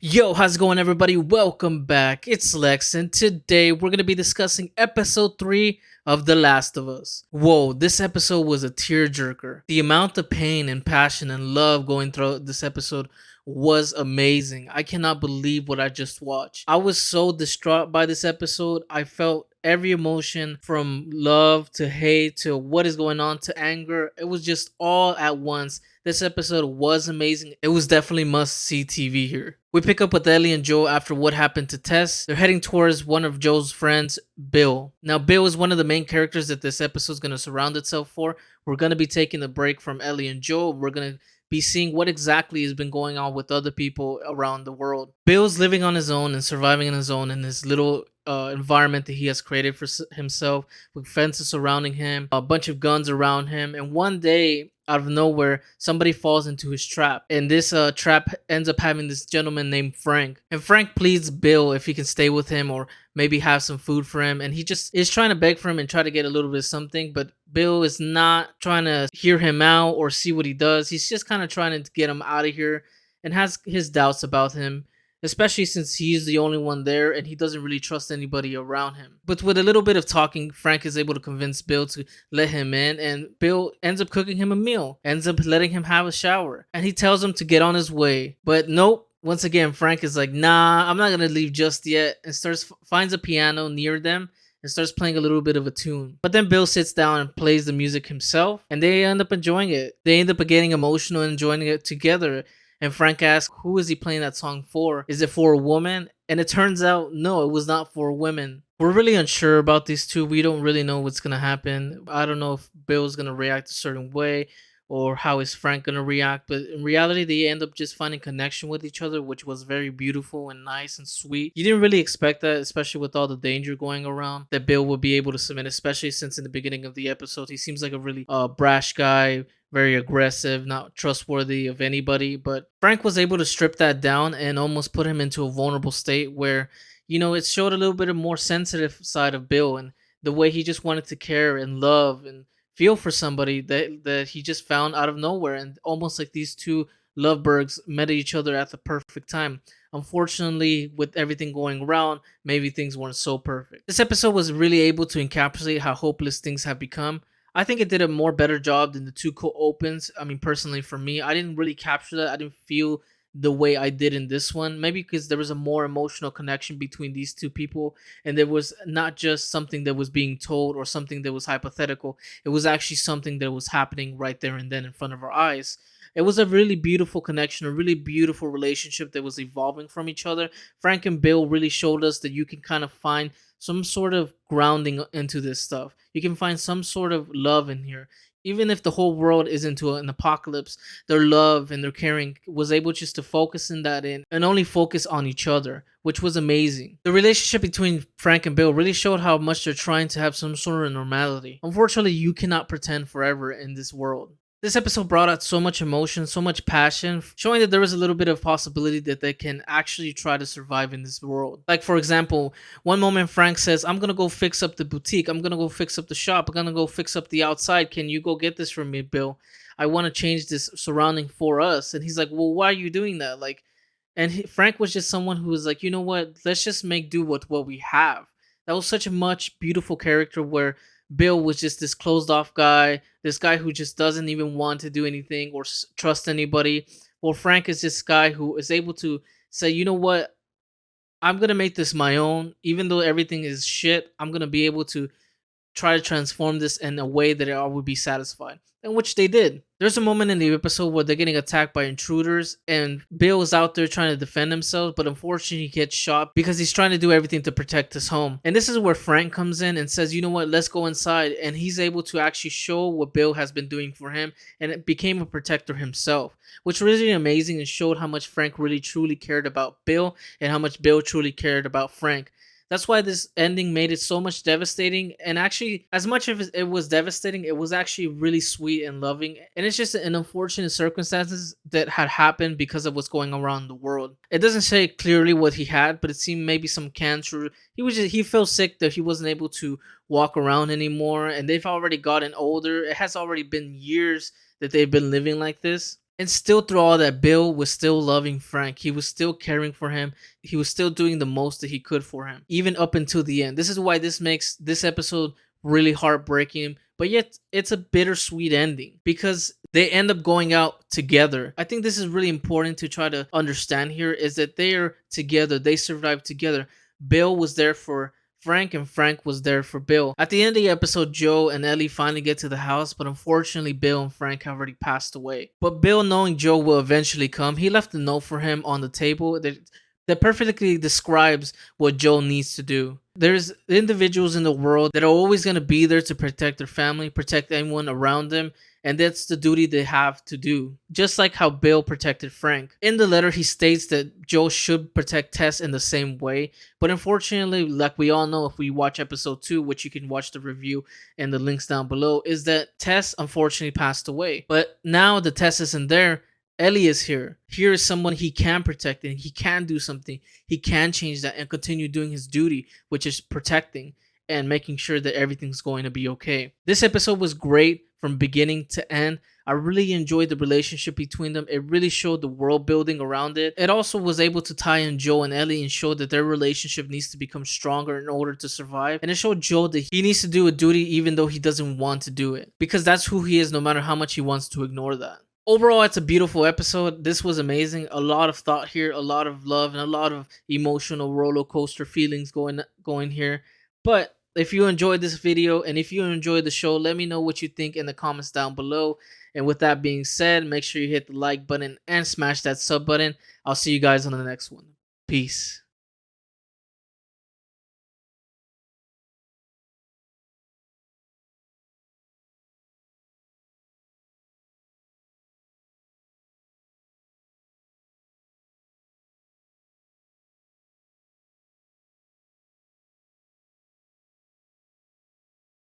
Yo, how's it going, everybody? Welcome back. It's Lex, and today we're going to be discussing episode 3 of The Last of Us. Whoa, this episode was a tearjerker. The amount of pain and passion and love going through this episode was amazing. I cannot believe what I just watched. I was so distraught by this episode. I felt every emotion from love to hate to what is going on to anger. It was just all at once. This episode was amazing. It was definitely must see TV here. We pick up with Ellie and Joe after what happened to Tess. They're heading towards one of Joe's friends, Bill. Now, Bill is one of the main characters that this episode is going to surround itself for. We're going to be taking a break from Ellie and Joe. We're going to be seeing what exactly has been going on with other people around the world. Bill's living on his own and surviving on his own in this little environment that he has created for himself, with fences surrounding him, a bunch of guns around him. And one day, out of nowhere, somebody falls into his trap, and this trap ends up having this gentleman named Frank. And Frank pleads Bill if he can stay with him or maybe have some food for him, and he just is trying to beg for him and try to get a little bit of something, but Bill is not trying to hear him out or see what he does. He's just kind of trying to get him out of here and has his doubts about him, especially since he's the only one there and he doesn't really trust anybody around him. But with a little bit of talking, Frank is able to convince Bill to let him in, and Bill ends up cooking him a meal, ends up letting him have a shower, and he tells him to get on his way. But nope. Once again, Frank is like, nah, I'm not gonna leave just yet, and finds a piano near them and starts playing a little bit of a tune. But then Bill sits down and plays the music himself, and they end up enjoying it. They end up getting emotional and enjoying it together. And Frank asks, who is he playing that song for? Is it for a woman? And it turns out, no, it was not for women. We're really unsure about these two. We don't really know what's going to happen. I don't know if Bill's going to react a certain way or how is Frank going to react. But in reality, they end up just finding connection with each other, which was very beautiful and nice and sweet. You didn't really expect that, especially with all the danger going around, that Bill would be able to submit, especially since in the beginning of the episode, he seems like a really brash guy, very aggressive, not trustworthy of anybody. But Frank was able to strip that down and almost put him into a vulnerable state where, it showed a little bit of more sensitive side of Bill and the way he just wanted to care and love and feel for somebody that he just found out of nowhere. And almost like these two lovebirds met each other at the perfect time. Unfortunately, with everything going around, maybe things weren't so perfect. This episode was really able to encapsulate how hopeless things have become. I think it did a more better job than the two co-opens. I mean, personally, for me, I didn't really capture that. I didn't feel the way I did in this one. Maybe because there was a more emotional connection between these two people, and there was not just something that was being told or something that was hypothetical. It was actually something that was happening right there and then in front of our eyes. It was a really beautiful connection, a really beautiful relationship that was evolving from each other. Frank and Bill really showed us that you can kind of find some sort of grounding into this stuff. You can find some sort of love in here. Even if the whole world is into an apocalypse, their love and their caring was able just to focus in that in and only focus on each other, which was amazing. The relationship between Frank and Bill really showed how much they're trying to have some sort of normality. Unfortunately, you cannot pretend forever in this world. This episode brought out so much emotion, so much passion, showing that there was a little bit of possibility that they can actually try to survive in this world. Like, for example, one moment Frank says, I'm gonna go fix up the boutique, I'm gonna go fix up the shop, I'm gonna go fix up the outside. Can you go get this for me, Bill? I want to change this surrounding for us. And he's like, well, why are you doing that? Like, and Frank was just someone who was like, you know what? Let's just make do with what we have. That was such a much beautiful character where Bill was just this closed off guy, this guy who just doesn't even want to do anything or trust anybody. Well, Frank is this guy who is able to say, you know what? I'm going to make this my own. Even though everything is shit, I'm going to be able to try to transform this in a way that I would be satisfied, and which they did. There's a moment in the episode where they're getting attacked by intruders, and Bill is out there trying to defend himself, but unfortunately he gets shot because he's trying to do everything to protect his home. And this is where Frank comes in and says, you know what, let's go inside. And he's able to actually show what Bill has been doing for him, and it became a protector himself, which was really amazing and showed how much Frank really truly cared about Bill and how much Bill truly cared about Frank. That's why this ending made it so much devastating. And actually, as much as it was devastating, it was actually really sweet and loving. And it's just an unfortunate circumstances that had happened because of what's going around the world. It doesn't say clearly what he had, but it seemed maybe some cancer. He felt sick that he wasn't able to walk around anymore. And they've already gotten older. It has already been years that they've been living like this. And still through all that, Bill was still loving Frank. He was still caring for him. He was still doing the most that he could for him, even up until the end. This is why this makes this episode really heartbreaking, but yet it's a bittersweet ending because they end up going out together. I think this is really important to try to understand here is that they are together. They survived together. Bill was there for Frank and Frank was there for Bill. At the end of the episode, Joe and Ellie finally get to the house, but unfortunately, Bill and Frank have already passed away. But Bill, knowing Joe will eventually come, he left a note for him on the table that perfectly describes what Joe needs to do. There's individuals in the world that are always going to be there to protect their family, protect anyone around them, and that's the duty they have to do. Just like how Bill protected Frank. In the letter, he states that Joe should protect Tess in the same way, but unfortunately, like we all know if we watch episode 2, which you can watch the review and the links down below, is that Tess unfortunately passed away. But now the Tess isn't there, Ellie is here. Here is someone he can protect and he can do something. He can change that and continue doing his duty, which is protecting and making sure that everything's going to be okay. This episode was great from beginning to end. I really enjoyed the relationship between them. It really showed the world building around it. It also was able to tie in Joe and Ellie and show that their relationship needs to become stronger in order to survive. And it showed Joe that he needs to do a duty even though he doesn't want to do it. Because that's who he is no matter how much he wants to ignore that. Overall, it's a beautiful episode. This was amazing. A lot of thought here, a lot of love, and a lot of emotional roller coaster feelings going here. But if you enjoyed this video and if you enjoyed the show, let me know what you think in the comments down below. And with that being said, make sure you hit the like button and smash that sub button. I'll see you guys on the next one. Peace.